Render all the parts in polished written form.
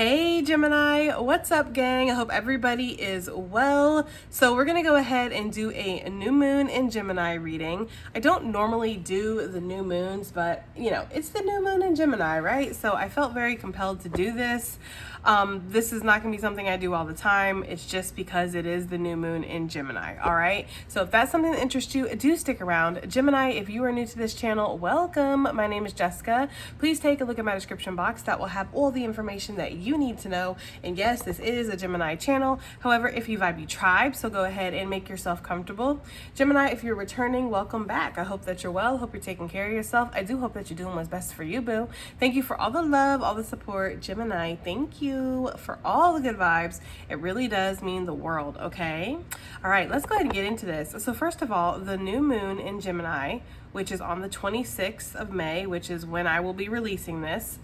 Hey Gemini, what's up gang? I hope everybody is well. So we're gonna go ahead and do a new moon in Gemini reading. I don't normally do the new moons, but it's the new moon in Gemini, right? So I felt very compelled to do this. This is not gonna be something I do all the time. It's just because it is the new moon in Gemini, all right? So if that's something that interests you, do stick around. Gemini, if you are new to this channel, welcome. My name is Jessica. Please take a look at my description box. That will have all the information that you need to know. And yes, this is a Gemini channel. However, if you vibe, you tribe, so go ahead and make yourself comfortable. Gemini, if you're returning, welcome back. I hope that you're well. Hope you're taking care of yourself. I do hope that you're doing what's best for you, boo. Thank you for all the love, all the support. Gemini, thank you for all the good vibes. It really does mean the world, okay? All right, let's go ahead and get into this. So first of all, the new moon in Gemini, which is on the 26th of May, which is when I will be releasing this,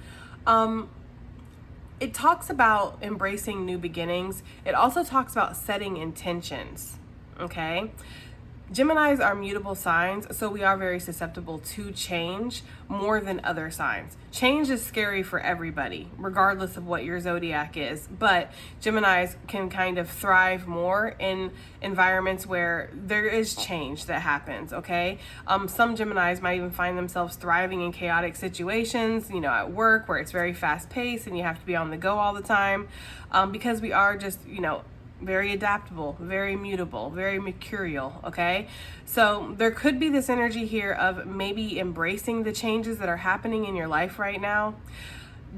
it talks about embracing new beginnings. It also talks about setting intentions, okay? Geminis are mutable signs, so we are very susceptible to change more than other signs. Change is scary for everybody, regardless of what your zodiac is, but Geminis can kind of thrive more in environments where there is change that happens, okay? Some Geminis might even find themselves thriving in chaotic situations, at work where it's very fast paced and you have to be on the go all the time, because we are just, very adaptable, very mutable, very mercurial, okay? So there could be this energy here of maybe embracing the changes that are happening in your life right now.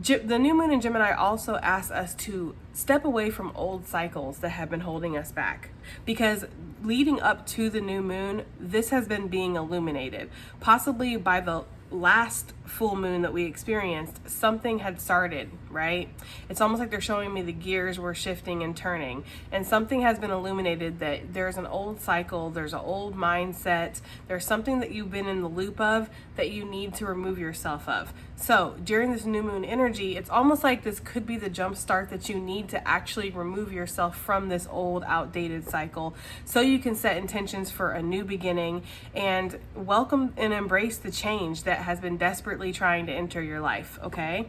The new moon in Gemini also asks us to step away from old cycles that have been holding us back, because leading up to the new moon, this has been being illuminated, possibly by the last full moon that we experienced. Something had started, right? It's almost like they're showing me the gears were shifting and turning, and something has been illuminated, that there's an old cycle, there's an old mindset, there's something that you've been in the loop of that you need to remove yourself of. So during this new moon energy, it's almost like this could be the jump start that you need to actually remove yourself from this old outdated cycle, so you can set intentions for a new beginning and welcome and embrace the change that has been desperately trying to enter your life, okay?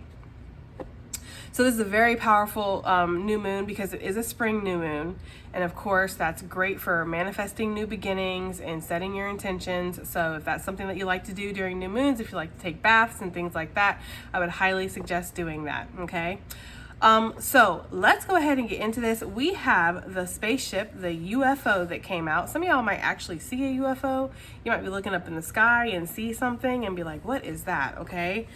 So this is a very powerful new moon because it is a spring new moon. And of course, that's great for manifesting new beginnings and setting your intentions. So if that's something that you like to do during new moons, if you like to take baths and things like that, I would highly suggest doing that, okay? So let's go ahead and get into this. We have the spaceship, the UFO that came out. Some of y'all might actually see a UFO. You might be looking up in the sky and see something and be like, what is that? Okay.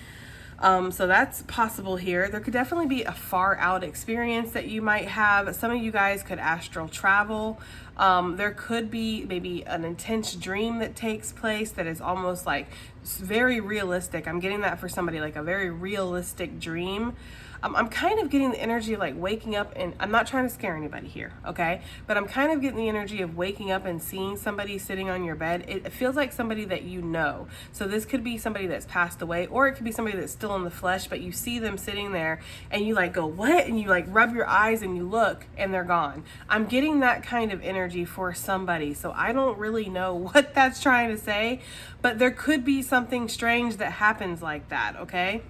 So that's possible here. There could definitely be a far out experience that you might have. Some of you guys could astral travel. There could be maybe an intense dream that takes place that is almost like very realistic. I'm getting that for somebody, like a very realistic dream. I'm kind of getting the energy of like waking up, and I'm not trying to scare anybody here, okay? But I'm kind of getting the energy of waking up and seeing somebody sitting on your bed. It feels like somebody that you know. So this could be somebody that's passed away, or it could be somebody that's still in the flesh, but you see them sitting there and you like go, what? And you like rub your eyes and you look and they're gone. I'm getting that kind of energy for somebody. So I don't really know what that's trying to say, but there could be something strange that happens like that, okay?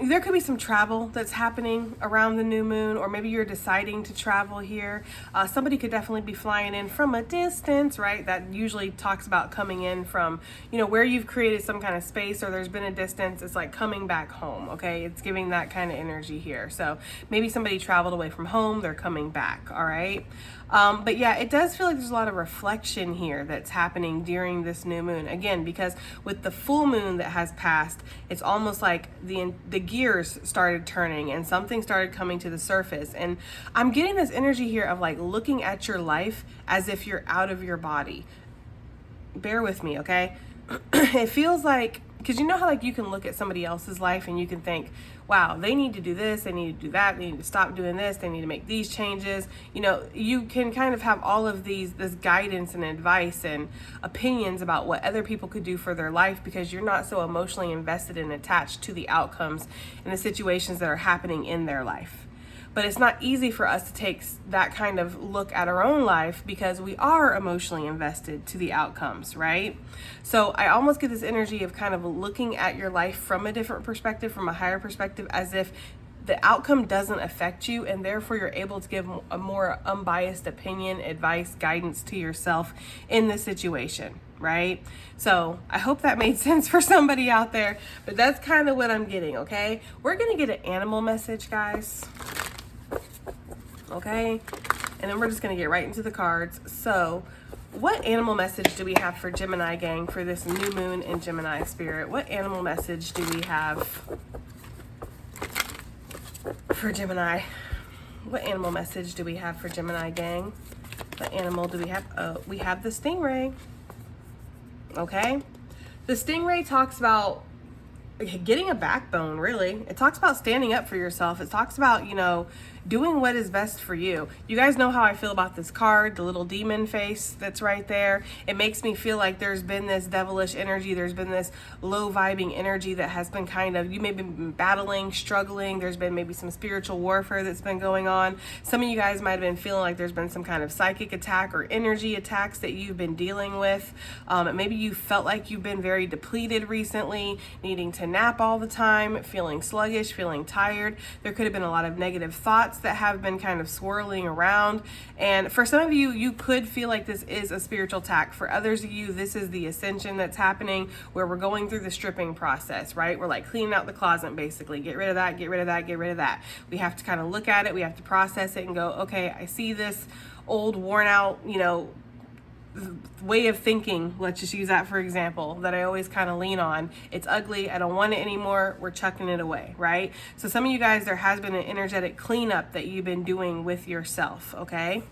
There could be some travel that's happening around the new moon, or maybe you're deciding to travel here. Somebody could definitely be flying in from a distance, right? That usually talks about coming in from, where you've created some kind of space, or there's been a distance. It's like coming back home, okay? It's giving that kind of energy here. So maybe somebody traveled away from home, they're coming back, all right? But yeah, it does feel like there's a lot of reflection here that's happening during this new moon. Again, because with the full moon that has passed, it's almost like the gears started turning and something started coming to the surface. And I'm getting this energy here of like looking at your life as if you're out of your body. Bear with me, okay? It feels like, because you know how like you can look at somebody else's life and you can think, wow, they need to do this, they need to do that, they need to stop doing this, they need to make these changes. You can kind of have all of this guidance and advice and opinions about what other people could do for their life, because you're not so emotionally invested and attached to the outcomes and the situations that are happening in their life. But it's not easy for us to take that kind of look at our own life because we are emotionally invested to the outcomes, right? So I almost get this energy of kind of looking at your life from a different perspective, from a higher perspective, as if the outcome doesn't affect you, and therefore you're able to give a more unbiased opinion, advice, guidance to yourself in this situation, right? So I hope that made sense for somebody out there, but that's kind of what I'm getting, okay? We're gonna get an animal message, guys, okay? And then we're just gonna get right into the cards. So what animal message do we have for Gemini gang for this new moon in Gemini spirit? What animal message do we have for Gemini? What animal message do we have for Gemini gang? What animal do we have? We have the Stingray. Okay. The Stingray talks about getting a backbone, really. It talks about standing up for yourself. It talks about, you know, doing what is best for you. You guys know how I feel about this card, the little demon face that's right there. It makes me feel like there's been this devilish energy. There's been this low vibing energy that has been kind of, you may be battling, struggling. There's been maybe some spiritual warfare that's been going on. Some of you guys might have been feeling like there's been some kind of psychic attack or energy attacks that you've been dealing with. Maybe you felt like you've been very depleted recently, needing to nap all the time, feeling sluggish, feeling tired. There could have been a lot of negative thoughts that have been kind of swirling around. And for some of you, you could feel like this is a spiritual attack. For others of you, this is the ascension that's happening, where we're going through the stripping process, right? We're like cleaning out the closet, basically. Get rid of that, get rid of that, get rid of that. We have to kind of look at it. We have to process it and go, okay, I see this old, worn out, you know, way of thinking, let's just use that for example, that I always kind of lean on. It's ugly, I don't want it anymore, we're chucking it away, right? So some of you guys, there has been an energetic cleanup that you've been doing with yourself, okay?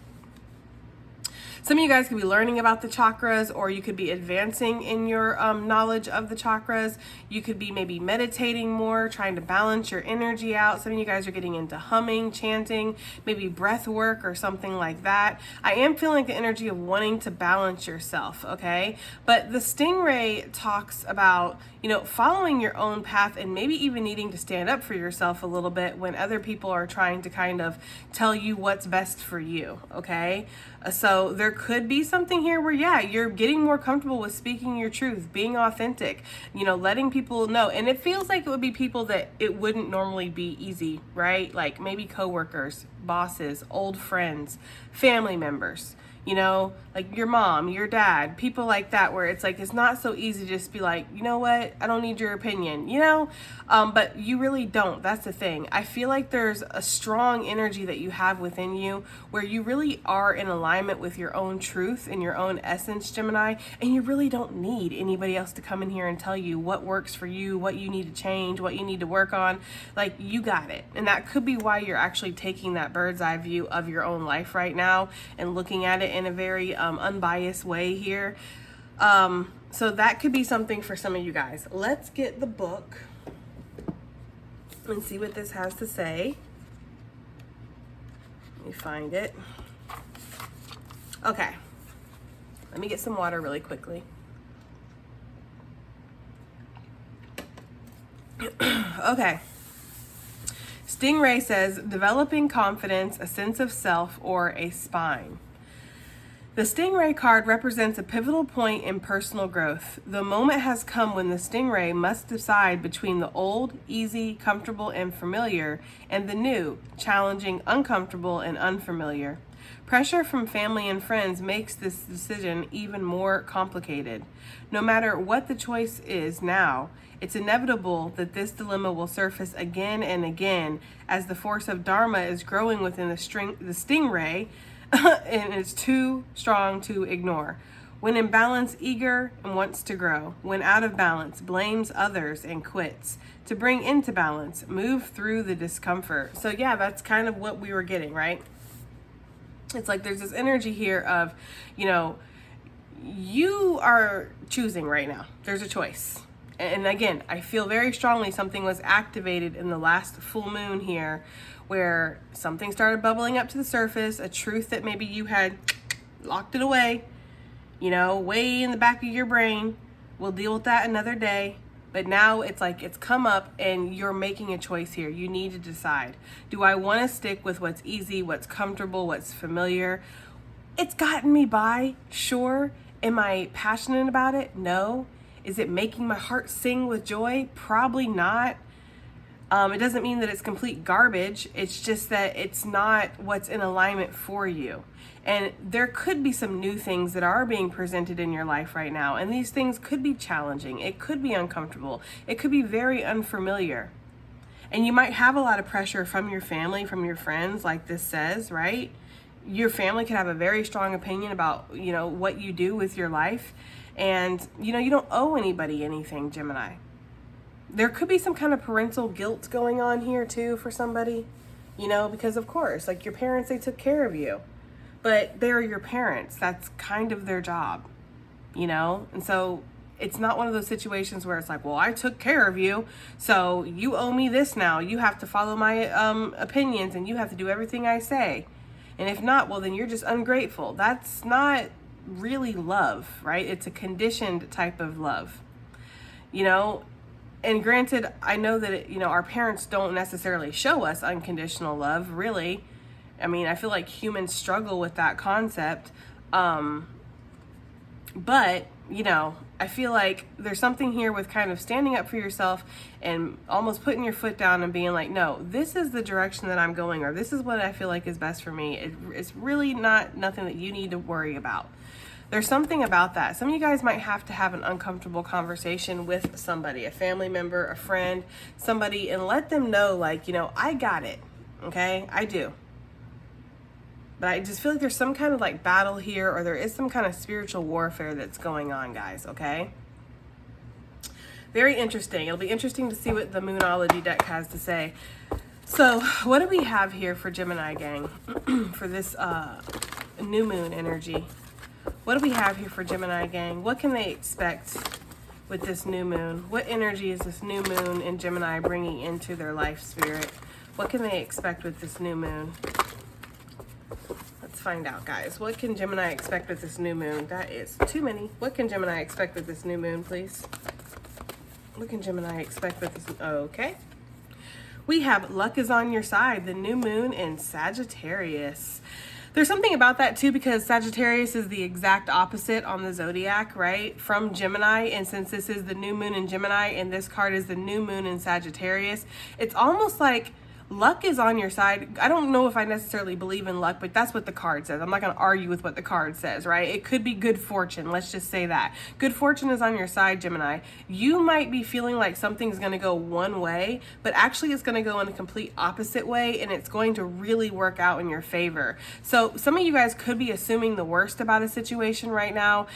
Some of you guys could be learning about the chakras, or you could be advancing in your knowledge of the chakras. You could be maybe meditating more, trying to balance your energy out. Some of you guys are getting into humming, chanting, maybe breath work or something like that. I am feeling the energy of wanting to balance yourself, okay? But the Stingray talks about, you know, following your own path and maybe even needing to stand up for yourself a little bit when other people are trying to kind of tell you what's best for you, okay? So there could be something here where, yeah, you're getting more comfortable with speaking your truth, being authentic, you know, letting people know. And it feels like it would be people that it wouldn't normally be easy, right? Like maybe coworkers, bosses, old friends, family members, you know, like your mom, your dad, people like that, where it's like, it's not so easy to just be like, you know what, I don't need your opinion, you know, but you really don't. That's the thing. I feel like there's a strong energy that you have within you where you really are in alignment with your own truth and your own essence, Gemini, and you really don't need anybody else to come in here and tell you what works for you, what you need to change, what you need to work on. Like, you got it. And that could be why you're actually taking that bird's eye view of your own life right now and looking at it in a very unbiased way here. So that could be something for some of you guys. Let's get the book and see what this has to say. Let me find it. Okay. Let me get some water really quickly. Okay. Stingray says, developing confidence, a sense of self, or a spine. The Stingray card represents a pivotal point in personal growth. The moment has come when the Stingray must decide between the old, easy, comfortable, and familiar, and the new, challenging, uncomfortable, and unfamiliar. Pressure from family and friends makes this decision even more complicated. No matter what the choice is now, it's inevitable that this dilemma will surface again and again as the force of Dharma is growing within the Stingray, and it's too strong to ignore. When in balance, eager and wants to grow. When out of balance, blames others and quits. To bring into balance, move through the discomfort. So yeah, that's kind of what we were getting, right? It's like there's this energy here of, you know, you are choosing right now. There's a choice. And again, I feel very strongly something was activated in the last full moon here, where something started bubbling up to the surface, a truth that maybe you had locked it away, you know, way in the back of your brain. We'll deal with that another day. But now it's like it's come up and you're making a choice here. You need to decide. Do I want to stick with what's easy, what's comfortable, what's familiar? It's gotten me by, sure. Am I passionate about it? No. Is it making my heart sing with joy? Probably not. It doesn't mean that it's complete garbage. It's just that it's not what's in alignment for you. And there could be some new things that are being presented in your life right now. And these things could be challenging. It could be uncomfortable. It could be very unfamiliar. And you might have a lot of pressure from your family, from your friends, like this says, right? Your family could have a very strong opinion about, what you do with your life. And, you don't owe anybody anything, Gemini. There could be some kind of parental guilt going on here too for somebody, because of course, like your parents, they took care of you, but they're your parents. That's kind of their job, And so it's not one of those situations where it's like, well, I took care of you, so you owe me this now. You have to follow my opinions and you have to do everything I say. And if not, well, then you're just ungrateful. That's not really love, right? It's a conditioned type of love, And granted, I know that, our parents don't necessarily show us unconditional love, really. I mean, I feel like humans struggle with that concept. But, I feel like there's something here with kind of standing up for yourself and almost putting your foot down and being like, no, this is the direction that I'm going, or this is what I feel like is best for me. It's really nothing that you need to worry about. There's something about that. Some of you guys might have to have an uncomfortable conversation with somebody, a family member, a friend, somebody, and let them know, like, I got it, okay? I do. But I just feel like there's some kind of like battle here, or there is some kind of spiritual warfare that's going on, guys, okay? Very interesting. It'll be interesting to see what the Moonology deck has to say. So what do we have here for Gemini gang for this new moon energy? What do we have here for Gemini gang? What can they expect with this new moon? What energy is this new moon in Gemini bringing into their life, spirit? What can they expect with this new moon? Let's find out, guys. What can Gemini expect with this new moon? That is too many. What can Gemini expect with this new moon, please? What can Gemini expect with this? Okay. We have luck is on your side. The new moon in Sagittarius. There's something about that too, because Sagittarius is the exact opposite on the zodiac, right? From Gemini. And since this is the new moon in Gemini and this card is the new moon in Sagittarius, it's almost like luck is on your side. I don't know if I necessarily believe in luck, but that's what the card says. I'm not going to argue with what the card says, right? It could be good fortune. Let's just say that. Good fortune is on your side, Gemini. You might be feeling like something's going to go one way, but actually it's going to go in a complete opposite way, and it's going to really work out in your favor. So some of you guys could be assuming the worst about a situation right now.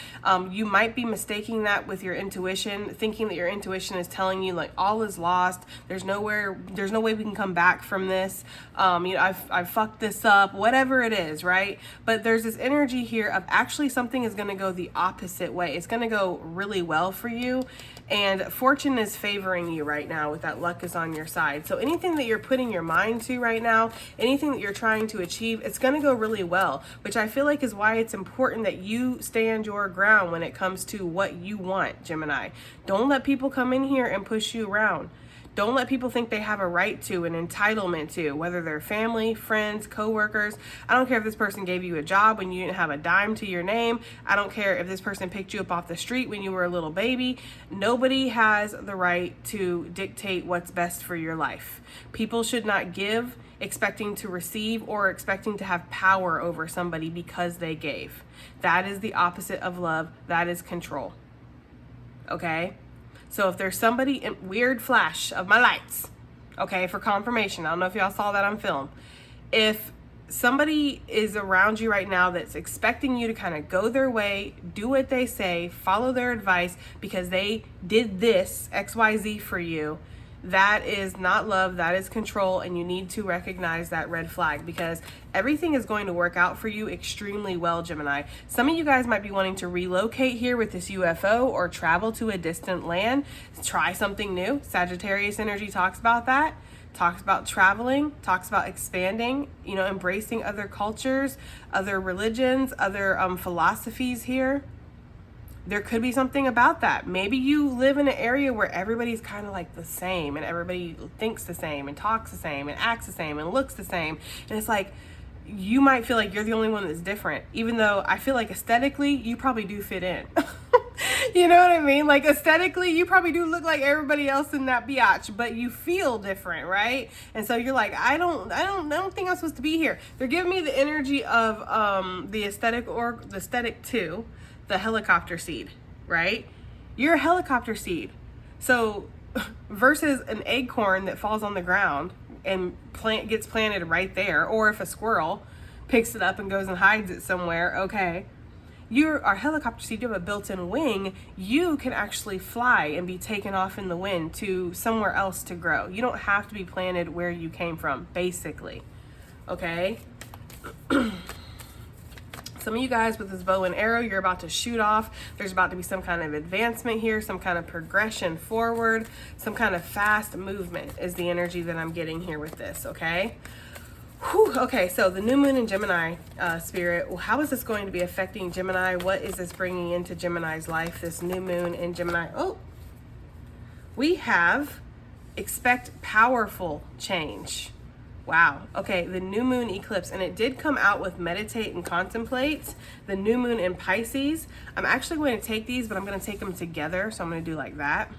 You might be mistaking that with your intuition, thinking that your intuition is telling you like all is lost. There's no way we can come back from this. I've fucked this up, whatever it is, right? But there's this energy here of actually something is going to go the opposite way. It's going to go really well for you, and fortune is favoring you right now with that luck is on your side. So anything that you're putting your mind to right now, anything that you're trying to achieve, it's going to go really well, which I feel like is why it's important that you stand your ground when it comes to what you want, Gemini. Don't let people come in here and push you around. Don't let people think they have a right to, an entitlement to, whether they're family, friends, coworkers. I don't care if this person gave you a job when you didn't have a dime to your name. I don't care if this person picked you up off the street when you were a little baby. Nobody has the right to dictate what's best for your life. People should not give expecting to receive or expecting to have power over somebody because they gave. That is the opposite of love. That is control. Okay? So if there's somebody in weird flash of my lights, okay, for confirmation, I don't know if y'all saw that on film. If somebody is around you right now that's expecting you to kind of go their way, do what they say, follow their advice because they did this XYZ for you, that is not love, that is control, and you need to recognize that red flag because everything is going to work out for you extremely well, Gemini. Some of you guys might be wanting to relocate here with this UFO or travel to a distant land, try something new. Sagittarius energy talks about that, talks about traveling, talks about expanding, embracing other cultures, other religions, other philosophies here. There could be something about that. Maybe you live in an area where everybody's kind of like the same, and everybody thinks the same and talks the same and acts the same and looks the same. And it's like, you might feel like you're the only one that's different, even though I feel like aesthetically, you probably do fit in. You know what I mean? Like aesthetically, you probably do look like everybody else in that biatch, but you feel different, right? And so you're like, I don't think I'm supposed to be here. They're giving me the energy of the aesthetic 2, the helicopter seed, right? You're a helicopter seed. So versus an acorn that falls on the ground and gets planted right there, or if a squirrel picks it up and goes and hides it somewhere, okay. You are helicopter seed, you have a built-in wing. You can actually fly and be taken off in the wind to somewhere else to grow. You don't have to be planted where you came from, basically. Okay? Some of you guys with this bow and arrow, you're about to shoot off. There's about to be some kind of advancement here, some kind of progression forward, some kind of fast movement is the energy that I'm getting here with this, okay? Whew, okay, so the new moon in Gemini, Spirit, well, how is this going to be affecting Gemini? What is this bringing into Gemini's life, this new moon in Gemini? Oh, we have expect powerful change. Wow. Okay, the new moon eclipse, and it did come out with meditate and contemplate. The new moon in Pisces. I'm actually going to take these, but I'm going to take them together, so I'm going to do like that.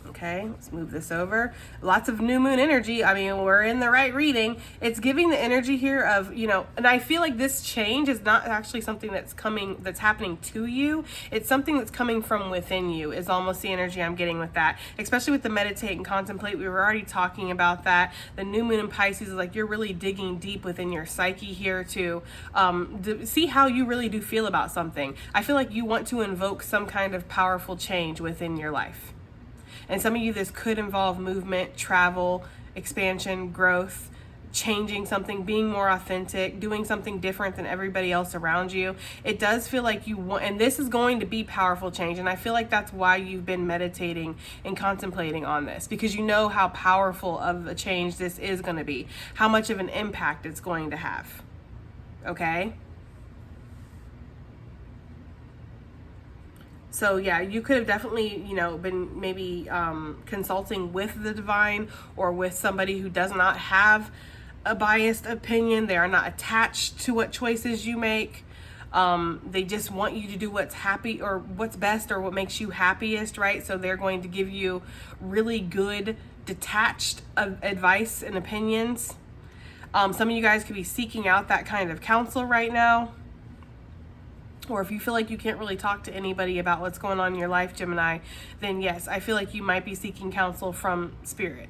Okay, let's move this over. Lots of new moon energy. I mean, we're in the right reading. It's giving the energy here of, you know, and I feel like this change is not actually something that's happening to you. It's something that's coming from within you is almost the energy I'm getting with that, especially with the meditate and contemplate. We were already talking about that. The new moon in Pisces is like you're really digging deep within your psyche here to see how you really do feel about something. I feel like you want to invoke some kind of powerful change within your life. And some of you, this could involve movement, travel, expansion, growth, changing something, being more authentic, doing something different than everybody else around you. It does feel like you want, and this is going to be powerful change. And I feel like that's why you've been meditating and contemplating on this, because you know how powerful of a change this is going to be, how much of an impact it's going to have. Okay? So yeah, you could have definitely, you know, been maybe consulting with the divine or with somebody who does not have a biased opinion. They are not attached to what choices you make. They just want you to do what's happy or what's best or what makes you happiest, right? So they're going to give you really good, detached advice and opinions. Some of you guys could be seeking out that kind of counsel right now. Or if you feel like you can't really talk to anybody about what's going on in your life, Gemini, then yes, I feel like you might be seeking counsel from Spirit,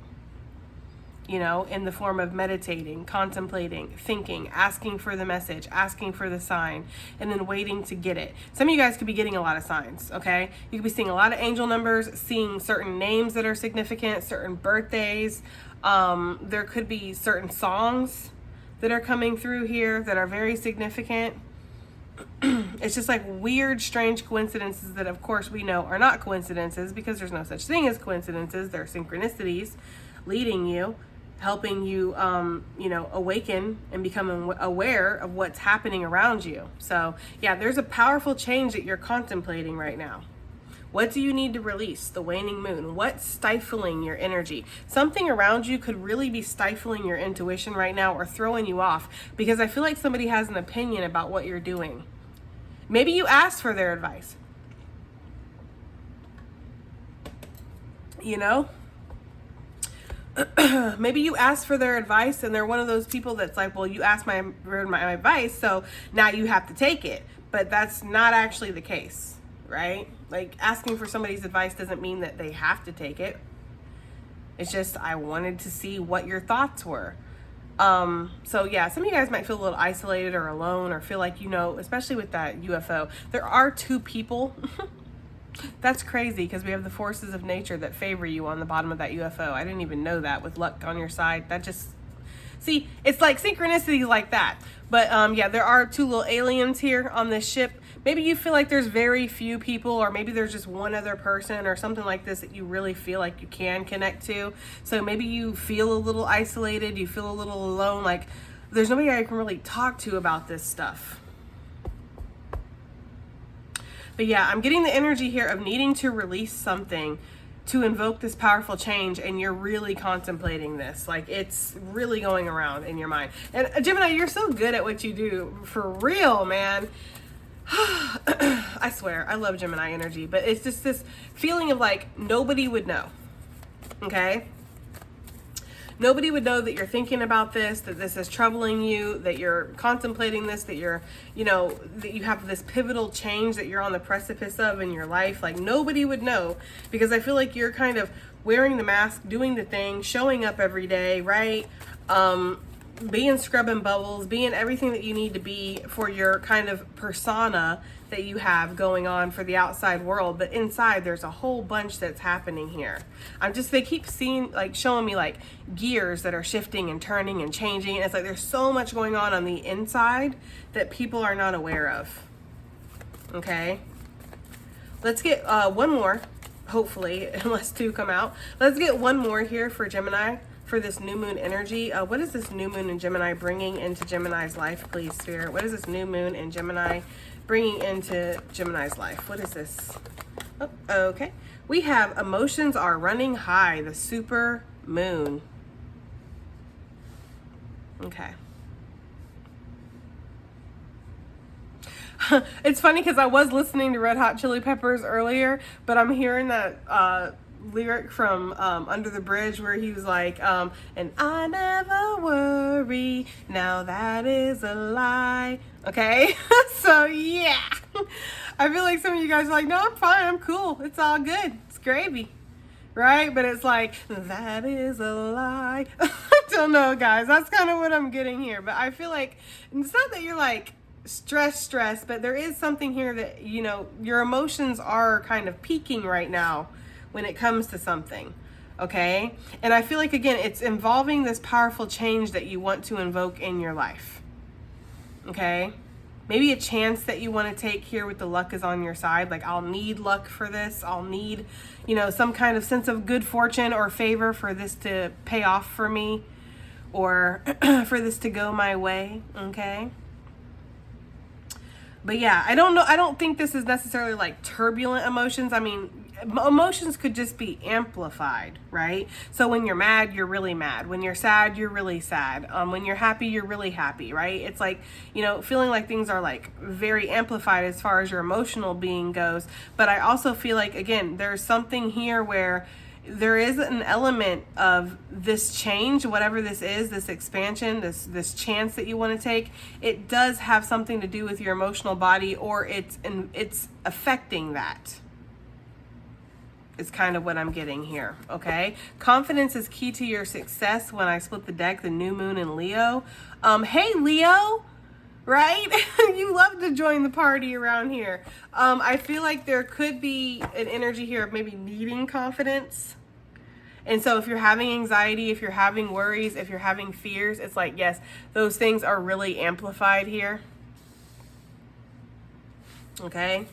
you know, in the form of meditating, contemplating, thinking, asking for the message, asking for the sign, and then waiting to get it. Some of you guys could be getting a lot of signs, okay? You could be seeing a lot of angel numbers, seeing certain names that are significant, certain birthdays. There could be certain songs that are coming through here that are very significant. It's just like weird, strange coincidences that of course we know are not coincidences, because there's no such thing as coincidences. They're synchronicities leading you, helping you, you know, awaken and become aware of what's happening around you. So yeah, there's a powerful change that you're contemplating right now. What do you need to release? The waning moon. What's stifling your energy? Something around you could really be stifling your intuition right now or throwing you off, because I feel like somebody has an opinion about what you're doing. Maybe you asked for their advice. You know? Maybe you asked for their advice and they're one of those people that's like, well, you asked my advice, so now you have to take it. But that's not actually the case, right? Like, asking for somebody's advice doesn't mean that they have to take it. It's just, I wanted to see what your thoughts were. So yeah, some of you guys might feel a little isolated or alone, or feel like, you know, especially with that UFO, there are two people. That's crazy, because we have the forces of nature that favor you on the bottom of that UFO. I didn't even know that, with luck on your side. That just, see, it's like synchronicity like that. But yeah, there are two little aliens here on this ship. Maybe you feel like there's very few people, or maybe there's just one other person or something like this that you really feel like you can connect to. So maybe you feel a little isolated, you feel a little alone, like there's nobody I can really talk to about this stuff. But yeah, I'm getting the energy here of needing to release something to invoke this powerful change, and you're really contemplating this. Like, it's really going around in your mind. And Gemini, you're so good at what you do, for real, man. I swear, I love Gemini energy, but it's just this feeling of like nobody would know, okay? Nobody would know that you're thinking about this, that this is troubling you, that you're contemplating this, that you're, you know, that you have this pivotal change that you're on the precipice of in your life. Like, nobody would know, because I feel like you're kind of wearing the mask, doing the thing, showing up every day, right? Being scrubbing bubbles, being everything that you need to be for your kind of persona that you have going on for the outside world. But inside, there's a whole bunch that's happening here. They keep seeing, like, showing me like gears that are shifting and turning and changing. And it's like there's so much going on the inside that people are not aware of. Okay, let's get one more, hopefully, unless two come out. Let's get one more here for Gemini for this new moon energy. What is this new moon in Gemini bringing into Gemini's life, please, Spirit? What is this new moon in Gemini bringing into Gemini's life? What is this? Oh, okay. We have emotions are running high, the super moon. Okay. It's funny because I was listening to Red Hot Chili Peppers earlier, but I'm hearing that lyric from Under the Bridge where he was like, and I never worry, now that is a lie. Okay, so yeah, I feel like some of you guys are like, no, I'm fine, I'm cool, it's all good, it's gravy, right? But it's like, that is a lie. I don't know, guys, that's kind of what I'm getting here. But I feel like it's not that you're like stress, but there is something here that, you know, your emotions are kind of peaking right now when it comes to something, okay? And I feel like, again, it's involving this powerful change that you want to invoke in your life, okay? Maybe a chance that you want to take here with the luck is on your side. Like, I'll need luck for this. I'll need, you know, some kind of sense of good fortune or favor for this to pay off for me, or for this to go my way, okay? But yeah, I don't know. I don't think this is necessarily like turbulent emotions. I mean, emotions could just be amplified, right? So when you're mad, you're really mad. When you're sad, you're really sad. When you're happy, you're really happy, right? It's like, you know, feeling like things are like very amplified as far as your emotional being goes. But I also feel like, again, there's something here where there is an element of this change, whatever this is, this expansion, this chance that you want to take. It does have something to do with your emotional body, or it's affecting that. Is kind of what I'm getting here, okay? Confidence is key to your success. When I split the deck, the new moon in Leo. Hey, Leo, right? You love to join the party around here. I feel like there could be an energy here of maybe needing confidence. And so if you're having anxiety, if you're having worries, if you're having fears, it's like, yes, those things are really amplified here. Okay?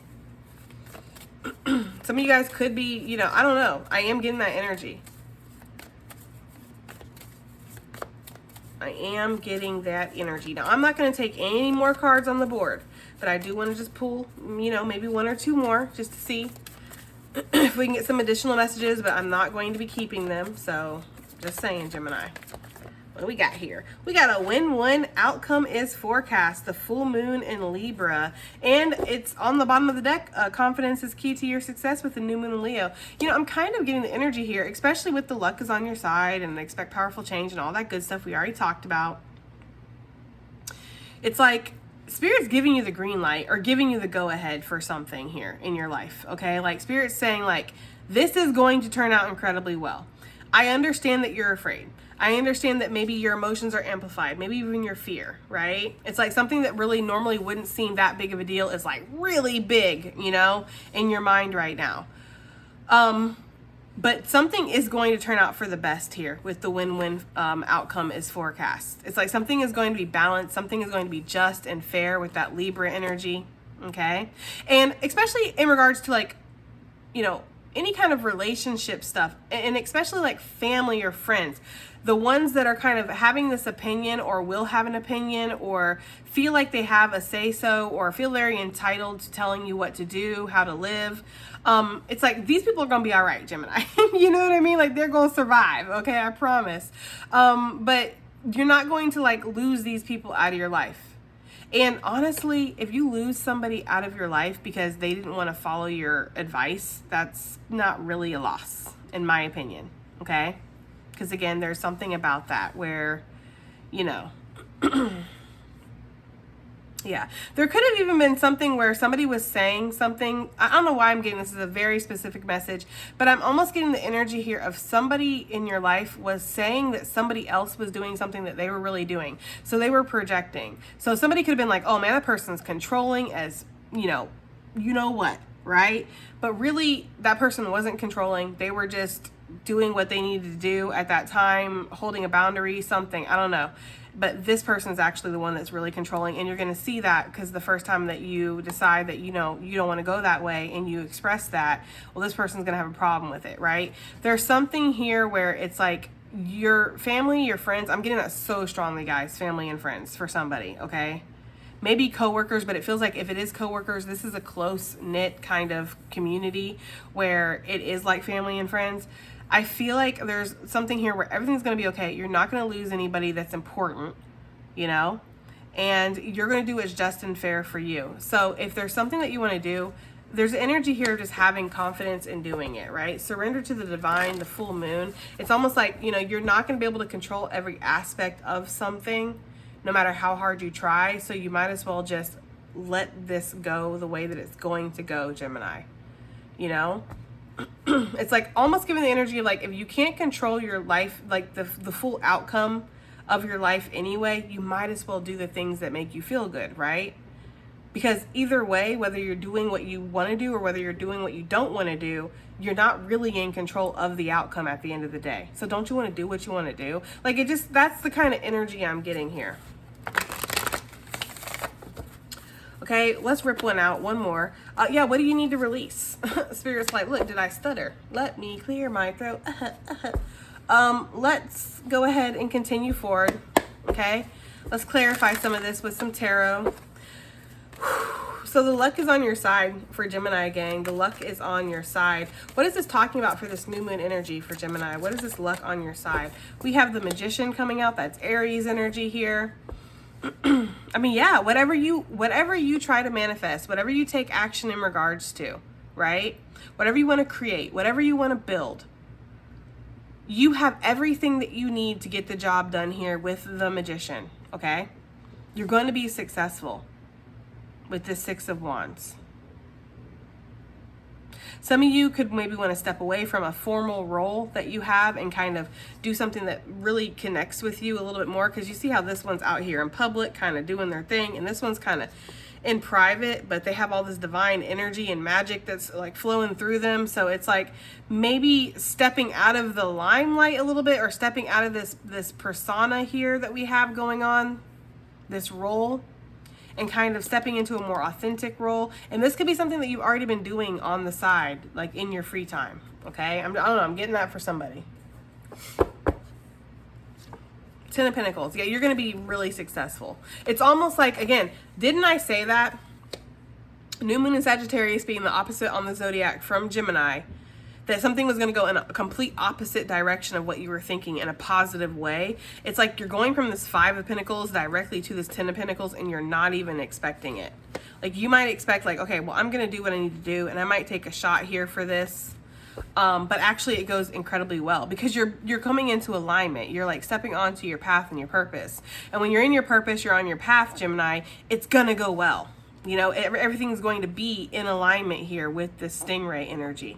Some of you guys could be, you know, I don't know. I am getting that energy. I am getting that energy. Now, I'm not going to take any more cards on the board, but I do want to just pull, you know, maybe one or two more just to see if we can get some additional messages, but I'm not going to be keeping them. So just saying, Gemini. What do we got here? We got a win-win outcome is forecast, the full moon in Libra. And it's on the bottom of the deck. Confidence is key to your success with the new moon in Leo. You know, I'm kind of getting the energy here, especially with the luck is on your side and expect powerful change and all that good stuff we already talked about. It's like Spirit's giving you the green light or giving you the go-ahead for something here in your life, okay? Like, Spirit's saying, like, this is going to turn out incredibly well. I understand that you're afraid. I understand that maybe your emotions are amplified, maybe even your fear, right? It's like something that really normally wouldn't seem that big of a deal is like really big, you know, in your mind right now. But something is going to turn out for the best here with the win-win outcome is forecast. It's like something is going to be balanced, something is going to be just and fair with that Libra energy, okay? And especially in regards to, like, you know, any kind of relationship stuff, and especially like family or friends, the ones that are kind of having this opinion or will have an opinion or feel like they have a say-so or feel very entitled to telling you what to do, how to live. It's like, these people are going to be all right, Gemini. You know what I mean? Like, they're going to survive. Okay, I promise. But you're not going to like lose these people out of your life. And honestly, if you lose somebody out of your life because they didn't want to follow your advice, that's not really a loss, in my opinion. Okay? Because again, there's something about that where, you know, yeah, there could have even been something where somebody was saying something. I don't know why I'm getting this is a very specific message, but I'm almost getting the energy here of somebody in your life was saying that somebody else was doing something that they were really doing. So they were projecting. So somebody could have been like, oh man, that person's controlling as, you know what, right? But really that person wasn't controlling. They were just doing what they needed to do at that time, holding a boundary, something, I don't know. But this person is actually the one that's really controlling, and you're going to see that because the first time that you decide that, you don't want to go that way and you express that, well, this person's going to have a problem with it, right? There's something here where it's like your family, your friends, I'm getting that so strongly, guys, family and friends for somebody, okay? Maybe coworkers, but it feels like if it is coworkers, this is a close-knit kind of community where it is like family and friends. I feel like there's something here where everything's going to be okay. You're not going to lose anybody that's important, and you're going to do what's just and fair for you. So if there's something that you want to do, there's energy here of just having confidence in doing it, right? Surrender to the divine, the full moon. It's almost like, you're not going to be able to control every aspect of something, no matter how hard you try. So you might as well just let this go the way that it's going to go, Gemini, It's like almost giving the energy of like, if you can't control your life, like the full outcome of your life anyway, you might as well do the things that make you feel good, right? Because either way, whether you're doing what you want to do or whether you're doing what you don't want to do, you're not really in control of the outcome at the end of the day. So don't you want to do what you want to do? Like that's the kind of energy I'm getting here. Okay, let's rip one out. One more. Yeah, what do you need to release? Spirit's like, look, did I stutter? Let me clear my throat. Let's go ahead and continue forward. Okay, let's clarify some of this with some tarot. So the luck is on your side for Gemini, gang. The luck is on your side. What is this talking about for this new moon energy for Gemini? What is this luck on your side? We have the Magician coming out. That's Aries energy here. I mean, yeah, whatever you try to manifest, whatever you take action in regards to, right? Whatever you want to create, whatever you want to build, you have everything that you need to get the job done here with the Magician, okay? You're going to be successful with this Six of Wands. Some of you could maybe want to step away from a formal role that you have and kind of do something that really connects with you a little bit more, because you see how this one's out here in public kind of doing their thing, and this one's kind of in private, but they have all this divine energy and magic that's like flowing through them. So it's like maybe stepping out of the limelight a little bit, or stepping out of this persona here that we have going on, this role, and kind of stepping into a more authentic role. And this could be something that you've already been doing on the side, like in your free time. Okay, I don't know, I'm getting that for somebody. Ten of Pentacles. Yeah, you're going to be really successful. It's almost like, again, didn't I say that? New moon in Sagittarius being the opposite on the zodiac from Gemini, that something was going to go in a complete opposite direction of what you were thinking in a positive way. It's like you're going from this Five of Pentacles directly to this Ten of Pentacles, and you're not even expecting it. Like you might expect like, okay, well, I'm going to do what I need to do, and I might take a shot here for this. But actually it goes incredibly well because you're coming into alignment. You're like stepping onto your path and your purpose. And when you're in your purpose, you're on your path, Gemini, it's going to go well. Everything's going to be in alignment here with this Stingray energy.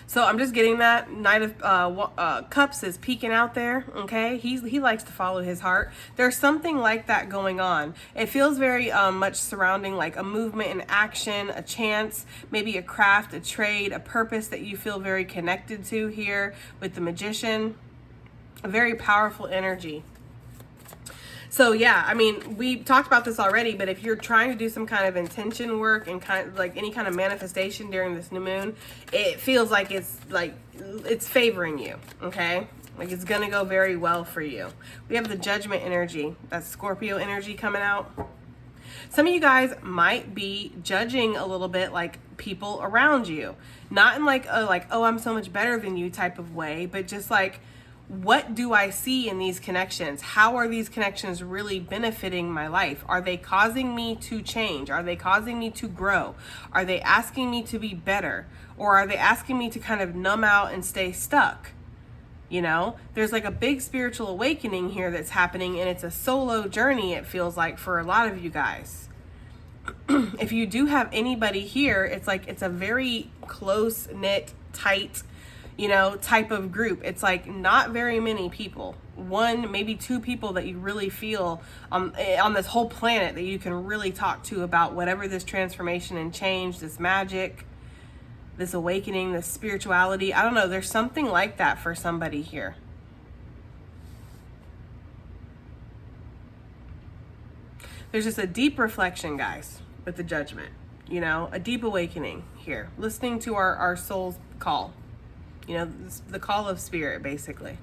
So I'm just getting that. Knight of Cups is peeking out there, okay? He likes to follow his heart. There's something like that going on. It feels very much surrounding like a movement in action, a chance, maybe a craft, a trade, a purpose that you feel very connected to here with the Magician. A very powerful energy. So yeah, I mean, we talked about this already, but if you're trying to do some kind of intention work and kind of like any kind of manifestation during this new moon, it feels like it's favoring you, okay? Like it's gonna go very well for you. We have the Judgment energy. That's Scorpio energy coming out. Some of you guys might be judging a little bit like people around you. Not in like oh, I'm so much better than you type of way, but just like, what do I see in these connections? How are these connections really benefiting my life? Are they causing me to change? Are they causing me to grow? Are they asking me to be better? Or are they asking me to kind of numb out and stay stuck? You know, there's like a big spiritual awakening here that's happening, and it's a solo journey, it feels like, for a lot of you guys. If you do have anybody here, it's like it's a very close knit, tight, you know, type of group. It's like not very many people, one, maybe two people that you really feel on this whole planet that you can really talk to about whatever this transformation and change, this magic, this awakening, this spirituality. I don't know. There's something like that for somebody here. There's just a deep reflection, guys, with the Judgment. You know, a deep awakening here. Listening to our soul's call. You know, the call of spirit, basically.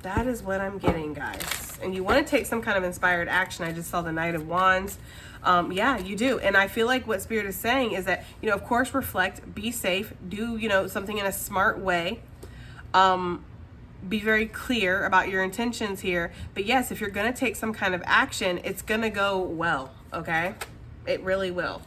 That is what I'm getting, guys. And you want to take some kind of inspired action. I just saw the Knight of Wands. Yeah, you do. And I feel like what Spirit is saying is that, you know, of course, reflect, be safe, do, you know, something in a smart way. Be very clear about your intentions here. But yes, if you're going to take some kind of action, it's going to go well, okay? It really will.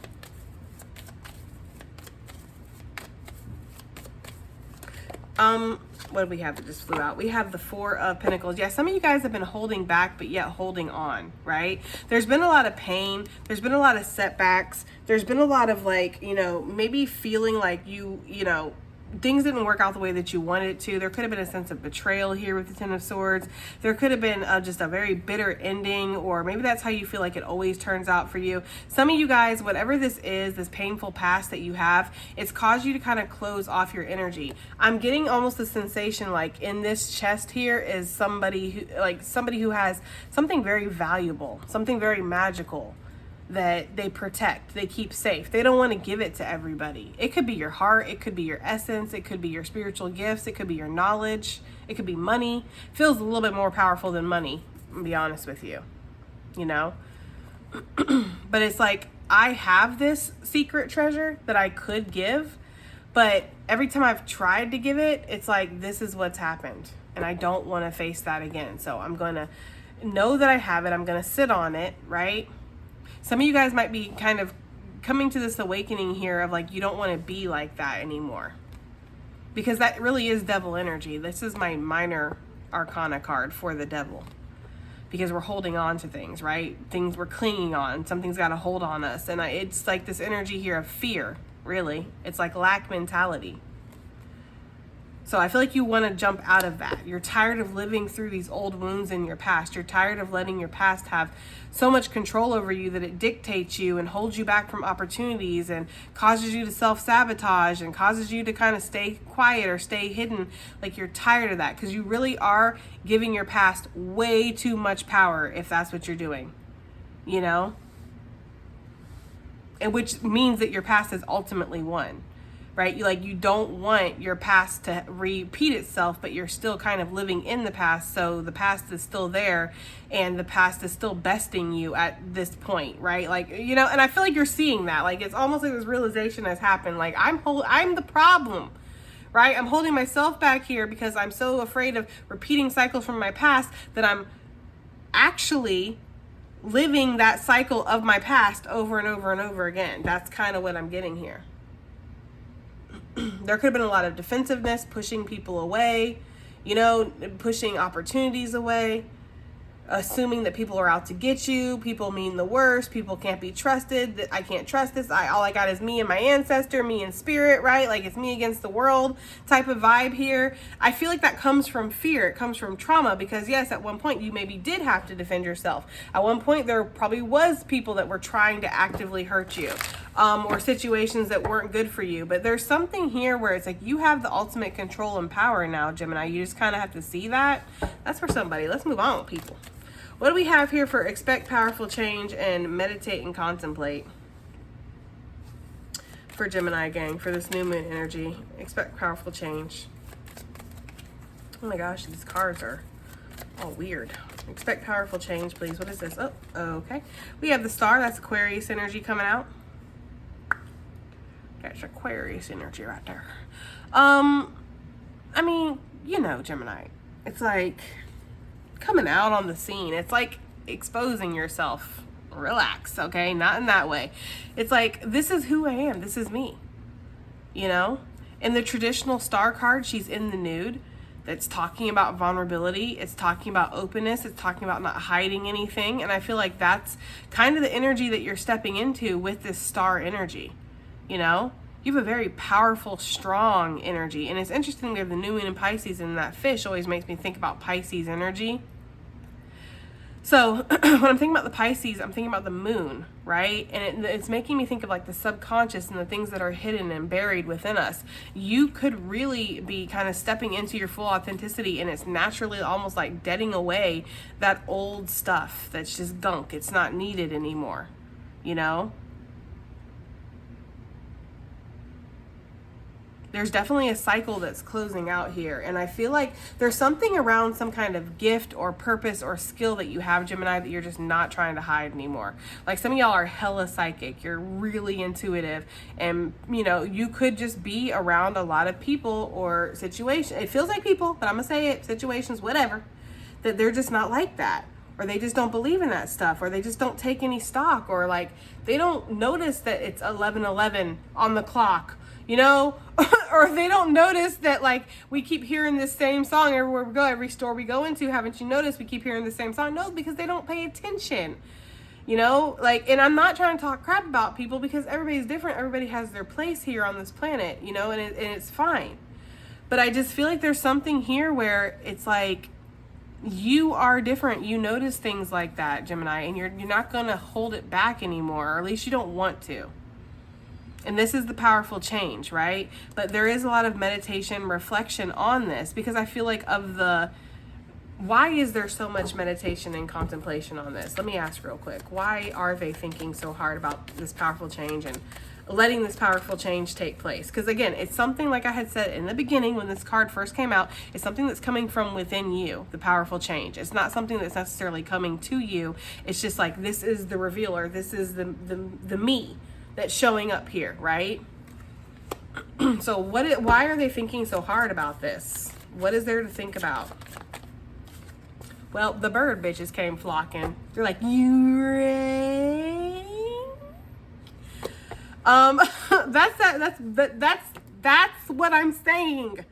What do we have that just flew out? We have the Four of Pentacles. Yeah, some of you guys have been holding back, but yet holding on, right? There's been a lot of pain. There's been a lot of setbacks. There's been a lot of like, you know, maybe feeling like you know, things didn't work out the way that you wanted it to. There could have been a sense of betrayal here with the Ten of Swords. There could have been just a very bitter ending, or maybe that's how you feel like it always turns out for you. Some of you guys, whatever this is, this painful past that you have, it's caused you to kind of close off your energy. I'm getting almost a sensation like in this chest here is somebody who has something very valuable, something very magical that they protect, they keep safe. They don't want to give it to everybody. It could be your heart, it could be your essence, it could be your spiritual gifts, it could be your knowledge, it could be money. Feels a little bit more powerful than money, to be honest with you, you know? But it's like, I have this secret treasure that I could give, but every time I've tried to give it, it's like, this is what's happened. And I don't want to face that again. So I'm going to know that I have it. I'm going to sit on it, right? Some of you guys might be kind of coming to this awakening here of like, you don't want to be like that anymore. Because that really is devil energy. This is my minor arcana card for the devil. Because we're holding on to things, right? Things we're clinging on. Something's got a hold on us. And it's like this energy here of fear, really. It's like lack mentality. So I feel like you want to jump out of that. You're tired of living through these old wounds in your past. You're tired of letting your past have so much control over you that it dictates you and holds you back from opportunities and causes you to self-sabotage and causes you to kind of stay quiet or stay hidden. Like you're tired of that because you really are giving your past way too much power if that's what you're doing, you know? And which means that your past has ultimately won. Right? You don't want your past to repeat itself, but you're still kind of living in the past. So the past is still there and the past is still besting you at this point, right? Like, you know, and I feel like you're seeing that. Like, it's almost like this realization has happened. Like, I'm the problem, right? I'm holding myself back here because I'm so afraid of repeating cycles from my past that I'm actually living that cycle of my past over and over and over again. That's kind of what I'm getting here. There could have been a lot of defensiveness, pushing people away, you know, pushing opportunities away, assuming that people are out to get you. People mean the worst. People can't be trusted. That I can't trust this. All I got is me and my ancestor, me and spirit, right? Like it's me against the world type of vibe here. I feel like that comes from fear. It comes from trauma because yes, at one point you maybe did have to defend yourself. At one point there probably was people that were trying to actively hurt you. or situations that weren't good for you. But there's something here where it's like you have the ultimate control and power now, Gemini. You just kind of have to see that. That's for somebody. Let's move on, people. What do we have here for expect powerful change and meditate and contemplate? For Gemini gang, for this new moon energy. Expect powerful change. Oh my gosh, these cards are all weird. Expect powerful change, please. What is this? Oh, okay. We have the star. That's Aquarius energy coming out. That's Aquarius energy right there. I mean, you know, Gemini. It's like coming out on the scene. It's like exposing yourself. Relax, okay? Not in that way. It's like, this is who I am. This is me. You know? In the traditional star card, she's in the nude. It's talking about vulnerability. It's talking about openness. It's talking about not hiding anything. And I feel like that's kind of the energy that you're stepping into with this star energy. You know, you have a very powerful, strong energy. And it's interesting that the new moon in Pisces, and that fish always makes me think about Pisces energy. So when I'm thinking about the Pisces, I'm thinking about the moon, right? And it's making me think of like the subconscious and the things that are hidden and buried within us. You could really be kind of stepping into your full authenticity, and it's naturally almost like deading away that old stuff that's just gunk. It's not needed anymore, you know? There's definitely a cycle that's closing out here. And I feel like there's something around some kind of gift or purpose or skill that you have, Gemini, that you're just not trying to hide anymore. Like some of y'all are hella psychic. You're really intuitive. And, you know, you could just be around a lot of people or situations. It feels like people, but I'm going to say it, situations, whatever, that they're just not like that. Or they just don't believe in that stuff. Or they just don't take any stock. Or like they don't notice that it's 11:11 on the clock. You know, or they don't notice that like we keep hearing this same song everywhere we go, every store we go into. Haven't you noticed we keep hearing the same song? No, because they don't pay attention. You know, like, and I'm not trying to talk crap about people because everybody's different. Everybody has their place here on this planet, you know, and it's fine. But I just feel like there's something here where it's like you are different. You notice things like that, Gemini, and you're not going to hold it back anymore, or at least you don't want to. And this is the powerful change, right? But there is a lot of meditation, reflection on this, because I feel like why is there so much meditation and contemplation on this? Let me ask real quick. Why are they thinking so hard about this powerful change and letting this powerful change take place? Because again, it's something, like I had said in the beginning when this card first came out, it's something that's coming from within you, the powerful change. It's not something that's necessarily coming to you. It's just like, this is the revealer. This is the me that's showing up here, right? So why are they thinking so hard about this? What is there to think about? Well, the bird bitches came flocking. They're like, you ready? That's what I'm saying.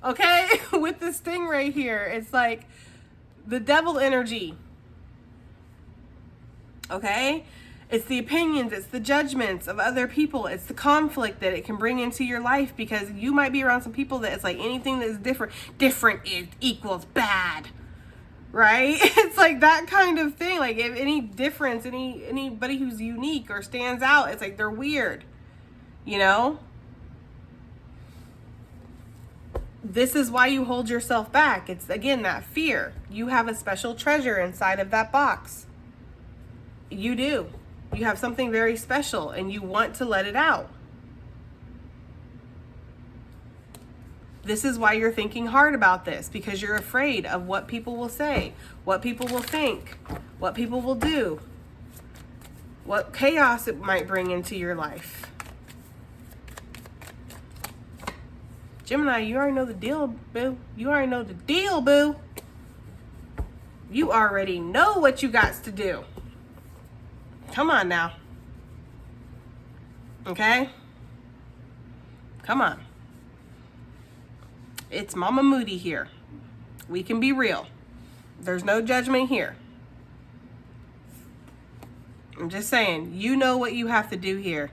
Okay? With the Stingray here, it's like the devil energy. Okay? It's the opinions, it's the judgments of other people, it's the conflict that it can bring into your life, because you might be around some people that it's like anything that is different equals bad, right? It's like that kind of thing. Like if any difference, anybody who's unique or stands out, it's like they're weird, you know? This is why you hold yourself back. It's again that fear. You have a special treasure inside of that box. You do. You have something very special and you want to let it out. This is why you're thinking hard about this, because you're afraid of what people will say, what people will think, what people will do, what chaos it might bring into your life. Gemini, you already know the deal, boo. You already know the deal, boo. You already know what you got to do. Come on now. Okay? Come on. It's Mama Moody here. We can be real. There's no judgment here. I'm just saying, you know what you have to do here.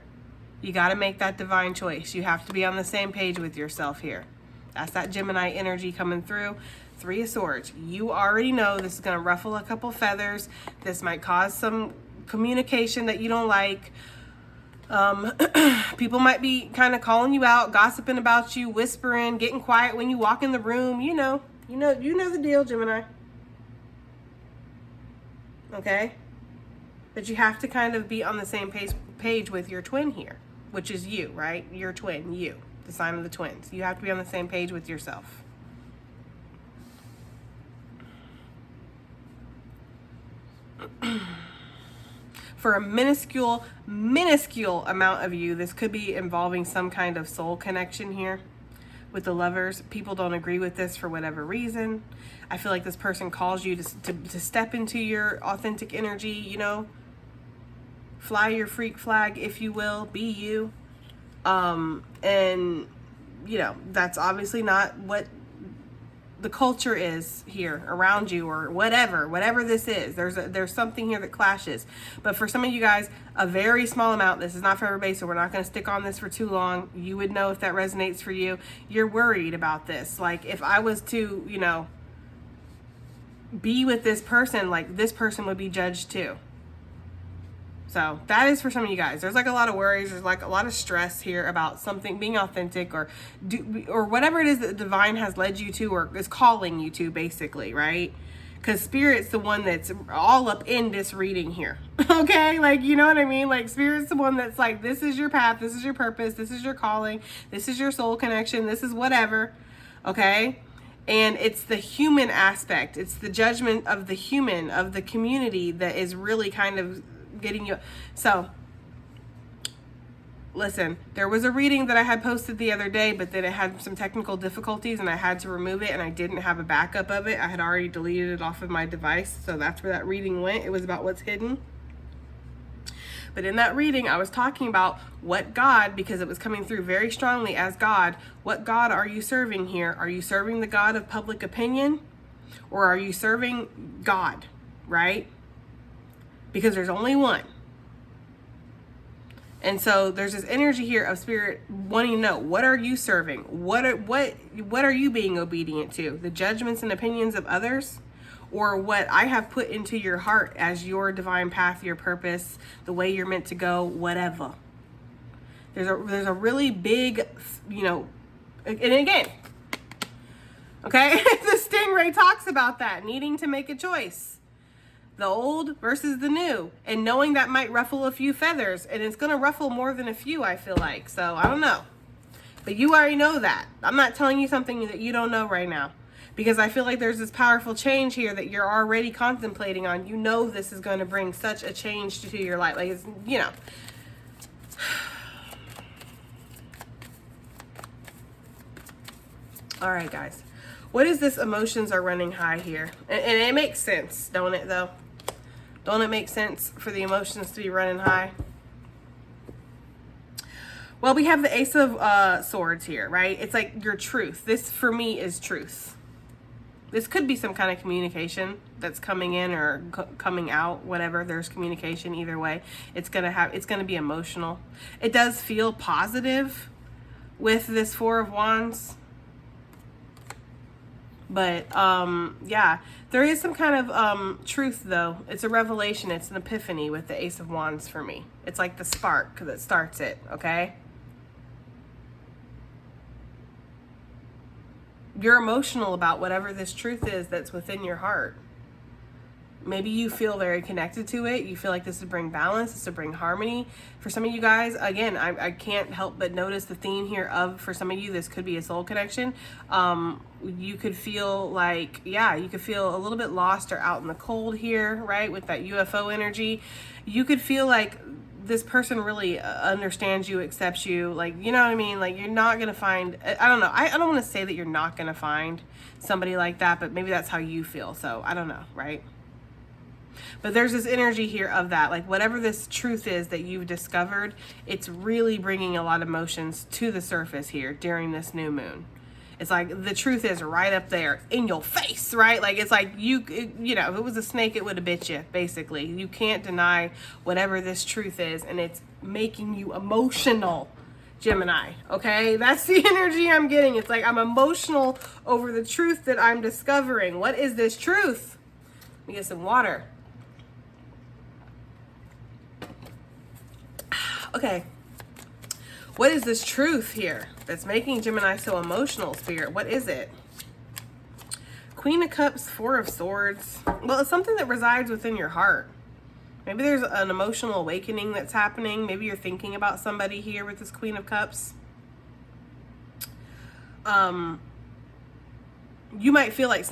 You got to make that divine choice. You have to be on the same page with yourself here. That's that Gemini energy coming through. 3 of Swords. You already know this is going to ruffle a couple feathers. This might cause some communication that you don't like. People might be kind of calling you out, gossiping about you, whispering, getting quiet when you walk in the room. You know the deal, Gemini. Okay? But you have to kind of be on the same page with your twin here, which is you, right? Your twin, you, the sign of the twins. You have to be on the same page with yourself. For a minuscule amount of you, this could be involving some kind of soul connection here with the Lovers. People don't agree with this for whatever reason. I feel like this person calls you to step into your authentic energy, you know, fly your freak flag, if you will, be you. And, you know, that's obviously not what the culture is here around you, or whatever this is. There's something here that clashes. But for some of you guys, a very small amount. This is not for everybody, so we're not going to stick on this for too long. You would know if that resonates for you. You're worried about this. Like, if I was to, you know, be with this person, like, this person would be judged too. So that is for some of you guys. There's like a lot of worries. There's like a lot of stress here about something being authentic, or whatever it is that the divine has led you to, or is calling you to, basically, right? Because Spirit's the one that's all up in this reading here. Okay? Like, you know what I mean? Like, Spirit's the one that's like, this is your path. This is your purpose. This is your calling. This is your soul connection. This is whatever. Okay? And it's the human aspect. It's the judgment of the human, of the community, that is really kind of getting you. So listen, there was a reading that I had posted the other day, but then it had some technical difficulties and I had to remove it, and I didn't have a backup of it. I had already deleted it off of my device, so that's where that reading went. It was about what's hidden. But in that reading, I was talking about what God, because it was coming through very strongly as God, what God are you serving here? Are you serving the God of public opinion, or are you serving God, right? Because there's only one. And so there's this energy here of Spirit wanting to know, what are you serving? What are you being obedient to? The judgments and opinions of others, or what I have put into your heart as your divine path, your purpose, the way you're meant to go, whatever. There's a really big, you know, and again, okay, the Stingray talks about that, needing to make a choice. The old versus the new, and knowing that might ruffle a few feathers, and it's going to ruffle more than a few, I feel like. So I don't know, but you already know that. I'm not telling you something that you don't know right now, because I feel like there's this powerful change here that you're already contemplating on. You know, this is going to bring such a change to your life. Like, it's, you know, all right, guys, what is this? Emotions are running high here, and it makes sense, don't it, though? Don't it make sense for the emotions to be running high? Well, we have the Ace of Swords here, right? It's like your truth. This, for me, is truth. This could be some kind of communication that's coming in or coming out, whatever. There's communication either way. It's gonna be emotional. It does feel positive with this Four of Wands. But yeah, there is some kind of truth, though. It's a revelation. It's an epiphany with the Ace of Wands for me. It's like the spark that starts it, okay? You're emotional about whatever this truth is that's within your heart. Maybe you feel very connected to it. You feel like this would bring balance, this would bring harmony. For some of you guys, again, I can't help but notice the theme here of, for some of you, this could be a soul connection. You could feel like, yeah, you could feel a little bit lost or out in the cold here, right? With that UFO energy. You could feel like this person really understands you, accepts you. Like, you know what I mean? Like, you're not going to find, I don't know. I don't want to say that you're not going to find somebody like that, but maybe that's how you feel. So I don't know, right? But there's this energy here of that, like whatever this truth is that you've discovered, it's really bringing a lot of emotions to the surface here during this new moon. It's like the truth is right up there in your face, right? Like, it's like you know, if it was a snake, it would have bit you, basically. You can't deny whatever this truth is, and it's making you emotional, Gemini, okay? That's the energy I'm getting. It's like I'm emotional over the truth that I'm discovering. What is this truth? Let me get some water. Okay, What is this truth here that's making Gemini so emotional, Spirit? What is it? Queen of Cups, Four of Swords. Well, it's something that resides within your heart. Maybe there's an emotional awakening that's happening. Maybe you're thinking about somebody here with this Queen of Cups. You might feel like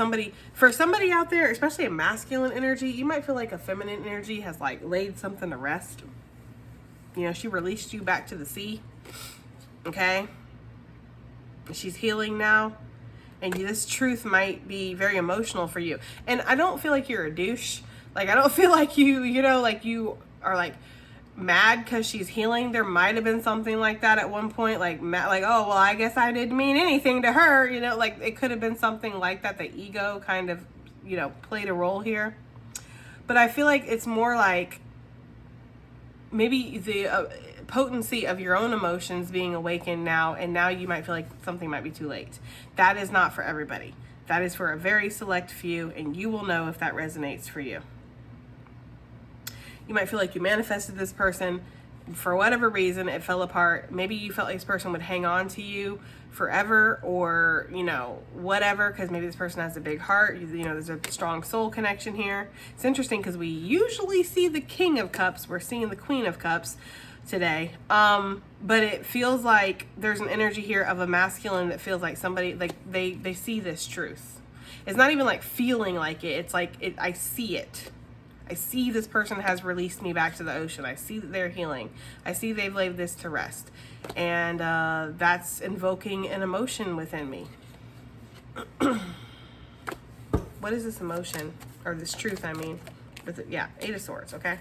for somebody out there, especially a masculine energy, you might feel like a feminine energy has like laid something to rest. You know, she released you back to the sea. Okay? She's healing now. And this truth might be very emotional for you. And I don't feel like you're a douche. Like, I don't feel like like you are like mad because she's healing. There might have been something like that at one point. Like, oh, well, I guess I didn't mean anything to her. You know, like it could have been something like that. The ego kind of, played a role here. But I feel like it's more like maybe the potency of your own emotions being awakened now, and now you might feel like something might be too late. That is not for everybody. That is for a very select few, and you will know if that resonates for you. You might feel like you manifested this person. For whatever reason, it fell apart. Maybe you felt like this person would hang on to you forever, or, whatever, because maybe this person has a big heart. There's a strong soul connection here. It's interesting because we usually see the King of Cups. We're seeing the Queen of Cups today. But it feels like there's an energy here of a masculine that feels like somebody, like they see this truth. It's not even like feeling like it. It's like, I see it. I see this person has released me back to the ocean. I see that they're healing. I see they've laid this to rest. And that's invoking an emotion within me. What is this emotion? Or this truth, I mean. Eight of Swords, okay?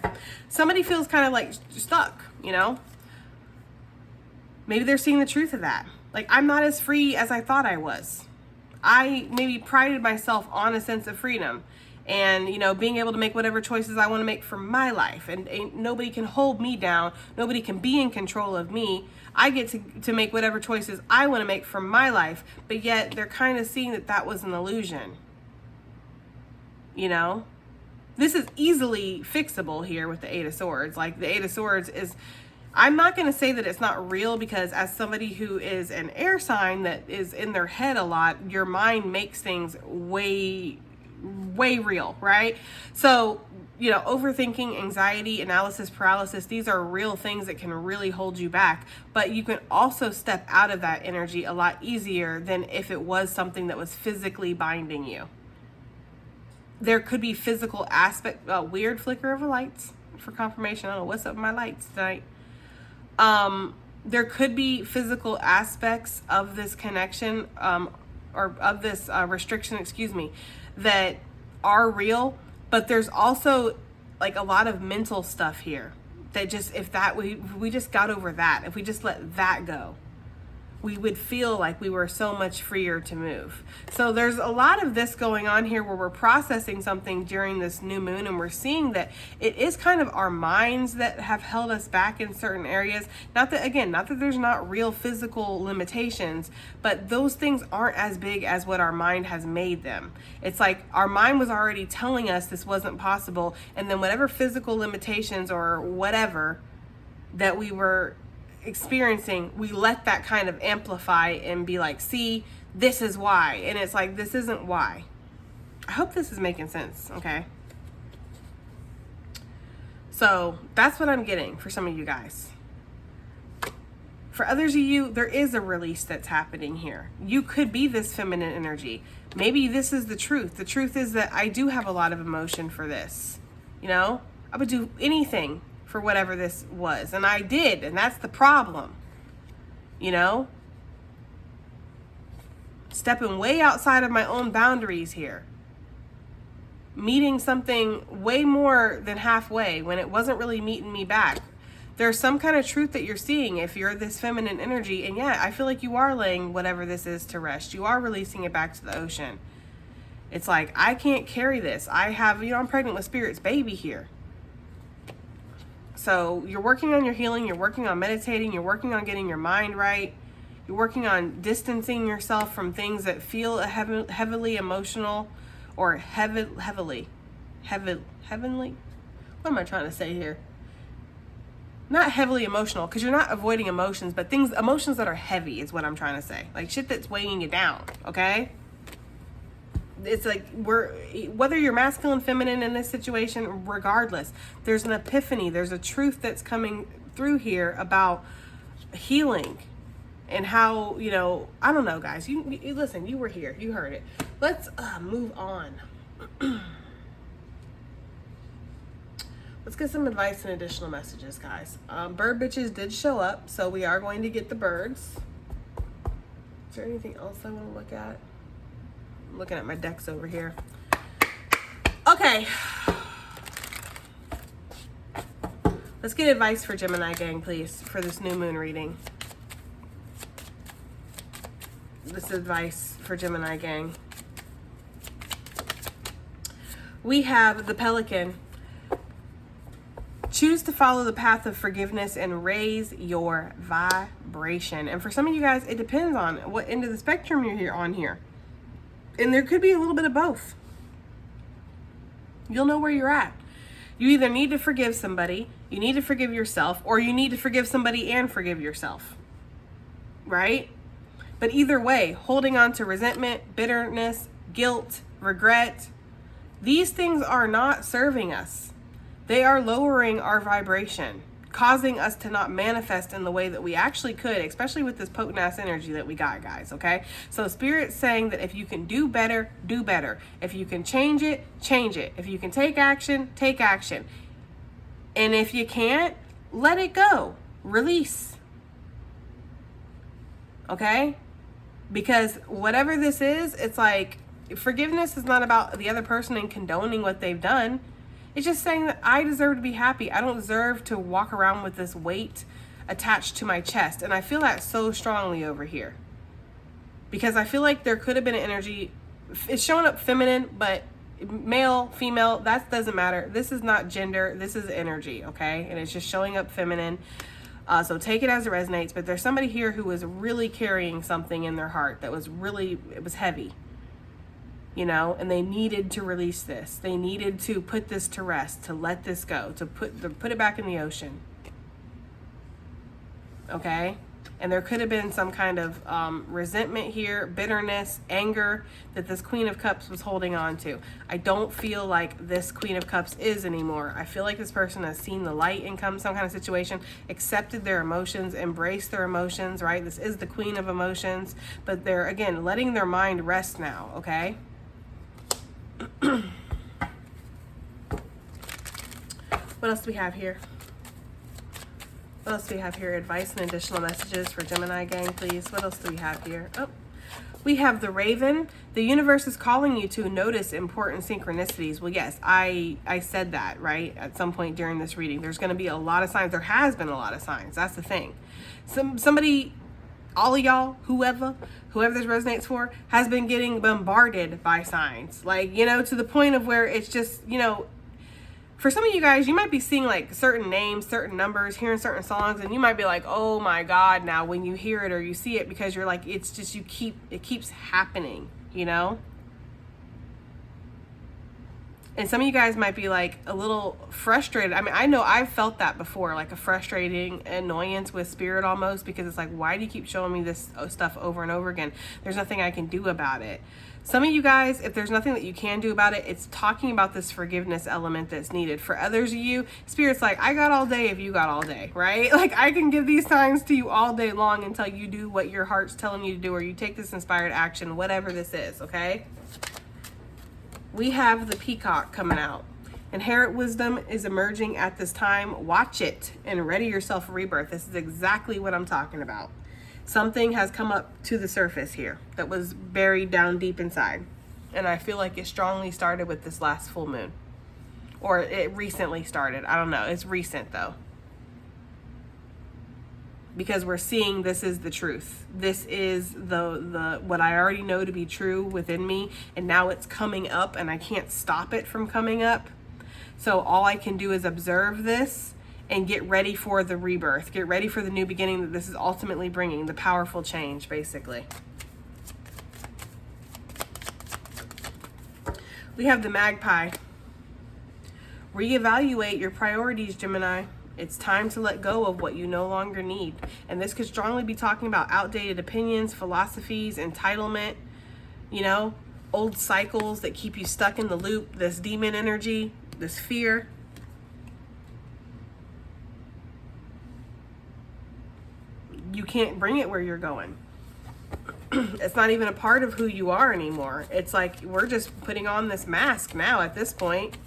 Somebody feels kind of like stuck, Maybe they're seeing the truth of that. Like, I'm not as free as I thought I was. I maybe prided myself on a sense of freedom. And, being able to make whatever choices I want to make for my life. And nobody can hold me down. Nobody can be in control of me. I get to make whatever choices I want to make for my life. But yet, they're kind of seeing that was an illusion. This is easily fixable here with the Eight of Swords. Like, the Eight of Swords is... I'm not going to say that it's not real, because as somebody who is an air sign that is in their head a lot, your mind makes things way real, right? So, overthinking, anxiety, analysis paralysis, these are real things that can really hold you back. But you can also step out of that energy a lot easier than if it was something that was physically binding you. There could be physical aspect, weird flicker of a lights for confirmation. I don't know what's up with my lights tonight. There could be physical aspects of this connection, or of this restriction, that are real, but there's also like a lot of mental stuff here that just, if we just got over that, if we just let that go, we would feel like we were so much freer to move. So there's a lot of this going on here where we're processing something during this new moon, and we're seeing that it is kind of our minds that have held us back in certain areas. Not that there's not real physical limitations, but those things aren't as big as what our mind has made them. It's like our mind was already telling us this wasn't possible, and then whatever physical limitations or whatever that we were experiencing, we let that kind of amplify and be like, see, this is why. And it's like, this isn't why. I hope this is making sense, okay? So that's what I'm getting for some of you guys. For others of you, there is a release that's happening here. You could be this feminine energy. Maybe this is the truth. The truth is that I do have a lot of emotion for this. I would do anything for whatever this was. And I did. And that's the problem. Stepping way outside of my own boundaries here. Meeting something way more than halfway when it wasn't really meeting me back. There's some kind of truth that you're seeing if you're this feminine energy. And yeah, I feel like you are laying whatever this is to rest. You are releasing it back to the ocean. It's like, I can't carry this. I'm pregnant with Spirit's baby here. So you're working on your healing, you're working on meditating, you're working on getting your mind right, you're working on distancing yourself from things that feel heavily emotional or heavenly. What am I trying to say here? not heavily emotional, because you're not avoiding emotions, but emotions that are heavy is what I'm trying to say. Like shit that's weighing you down, okay? It's like whether you're masculine, feminine in this situation, regardless, there's an epiphany, there's a truth that's coming through here about healing and how, you know, I don't know, guys. You listen, you were here, you heard it. Let's move on. Let's get some advice and additional messages, guys. Bird bitches did show up, so we are going to get the birds. Is there anything else I want to look at? I'm looking at my decks over here. Okay. Let's get advice for Gemini gang, please, for this new moon reading. This is advice for Gemini gang. We have the Pelican. Choose to follow the path of forgiveness and raise your vibration. And for some of you guys, it depends on what end of the spectrum you're on here. And there could be a little bit of both. You'll know where you're at. You either need to forgive somebody, you need to forgive yourself, or you need to forgive somebody and forgive yourself. Right? But either way, holding on to resentment, bitterness, guilt, regret, these things are not serving us. They are lowering our vibration, causing us to not manifest in the way that we actually could, especially with this potent ass energy that we got, guys, okay? So Spirit's saying that if you can do better, do better. If you can change it, change it. If you can take action, take action. And if you can't, let it go. Release. Okay? Because whatever this is, it's like, forgiveness is not about the other person and condoning what they've done. It's just saying that I deserve to be happy. I don't deserve to walk around with this weight attached to my chest. And I feel that so strongly over here. Because I feel like there could have been an energy. It's showing up feminine, but male, female, that doesn't matter. This is not gender. This is energy, okay? And it's just showing up feminine. So take it as it resonates. But there's somebody here who was really carrying something in their heart that was really, it was heavy. You know, and they needed to release this. They needed to put this to rest, to let this go, to put it back in the ocean. Okay? And there could have been some kind of resentment here, bitterness, anger that this Queen of Cups was holding on to. I don't feel like this Queen of Cups is anymore. I feel like this person has seen the light in some kind of situation, accepted their emotions, embraced their emotions, right? This is the Queen of Emotions, but they're, again, letting their mind rest now, okay? What else do we have here? What else do we have here? Advice and additional messages for Gemini gang, please. What else do we have here? Oh, we have the Raven. The universe is calling you to notice important synchronicities. Well, yes, I said that, right? At some point during this reading, there's going to be a lot of signs. There has been a lot of signs. That's the thing. Somebody, all of y'all, whoever this resonates for, has been getting bombarded by signs. Like, you know, to the point of where it's just, you know, for some of you guys, you might be seeing like certain names, certain numbers, hearing certain songs, and you might be like, oh my God, now when you hear it or you see it, because you're like, it's just, it keeps happening, you know? And some of you guys might be like a little frustrated. I mean, I know I've felt that before, like a frustrating annoyance with Spirit almost, because it's like, why do you keep showing me this stuff over and over again? There's nothing I can do about it. Some of you guys, if there's nothing that you can do about it, it's talking about this forgiveness element that's needed. For others of you, Spirit's like, I got all day if you got all day, right? Like, I can give these signs to you all day long until you do what your heart's telling you to do, or you take this inspired action, whatever this is, okay? We have the Peacock coming out. Inherent wisdom is emerging at this time. Watch it and ready yourself for rebirth. This is exactly what I'm talking about. Something has come up to the surface here that was buried down deep inside. And I feel like it strongly started with this last full moon. Or it recently started. I don't know. It's recent though. Because we're seeing this is the truth. This is the what I already know to be true within me, and now it's coming up and I can't stop it from coming up. So all I can do is observe this and get ready for the rebirth, get ready for the new beginning that this is ultimately bringing, the powerful change, basically. We have the Magpie. Reevaluate your priorities, Gemini. It's time to let go of what you no longer need. And this could strongly be talking about outdated opinions, philosophies, entitlement, you know, old cycles that keep you stuck in the loop, this demon energy, this fear. You can't bring it where you're going. It's not even a part of who you are anymore. It's like we're just putting on this mask now at this point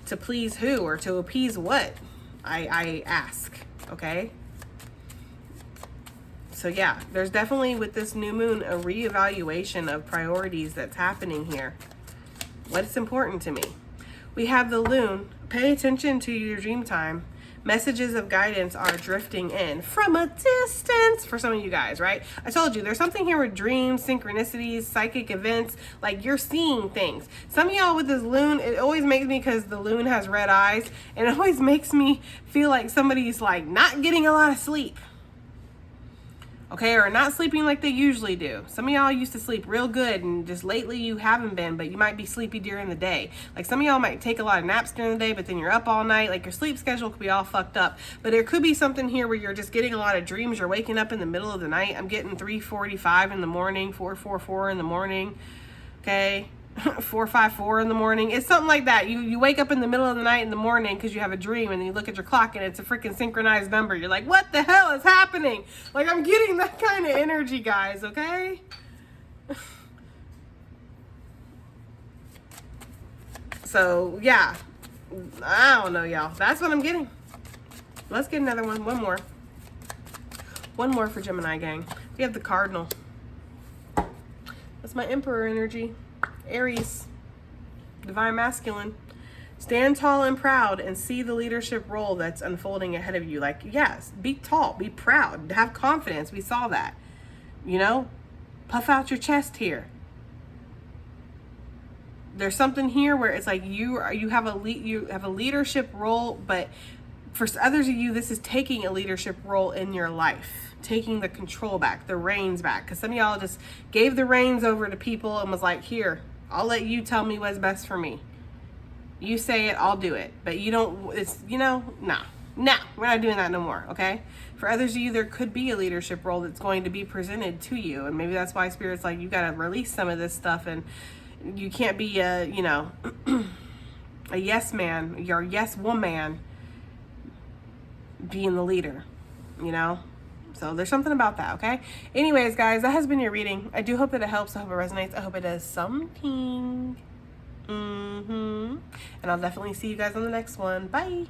to please who or to appease what, I ask, okay? So yeah, there's definitely with this new moon a reevaluation of priorities that's happening here. What's important to me? We have the loon. Pay attention to your dream time. Messages of guidance are drifting in from a distance for some of you guys, right? I told you there's something here with dreams, synchronicities, psychic events, like you're seeing things. Some of y'all with this loon, it always makes me, because the loon has red eyes, and it always makes me feel like somebody's like not getting a lot of sleep. Okay, or not sleeping like they usually do. Some of y'all used to sleep real good, and just lately you haven't been, but you might be sleepy during the day. Like some of y'all might take a lot of naps during the day, but then you're up all night. Like your sleep schedule could be all fucked up. But there could be something here where you're just getting a lot of dreams. You're waking up in the middle of the night. I'm getting 3:45 in the morning, 4:44 in the morning. Okay. 4:54 in the morning. It's something like that. You wake up in the middle of the night in the morning because you have a dream, and then you look at your clock and it's a freaking synchronized number. You're like, what the hell is happening? Like, I'm getting that kind of energy, guys, okay? So yeah, I don't know, y'all. That's what I'm getting. Let's get another one. One more for Gemini gang. We have the cardinal. That's my emperor energy. Aries, divine masculine. Stand tall and proud and see the leadership role that's unfolding ahead of you. Like, yes, be tall, be proud, have confidence. We saw that, you know, puff out your chest here. There's something here where it's like you have a leadership role, but for others of you, this is taking a leadership role in your life, taking the control back, the reins back. Because some of y'all just gave the reins over to people and was like, here, I'll let you tell me what's best for me. You say it, I'll do it. But you don't, it's, you know, nah, we're not doing that no more, okay? For others of you, there could be a leadership role that's going to be presented to you. And maybe that's why Spirit's like, you got to release some of this stuff. And you can't be a, you know, a yes man, you're a yes woman being the leader, you know? So there's something about that, okay? Anyways, guys, that has been your reading. I do hope that it helps. I hope it resonates. I hope it does something. And I'll definitely see you guys on the next one. Bye.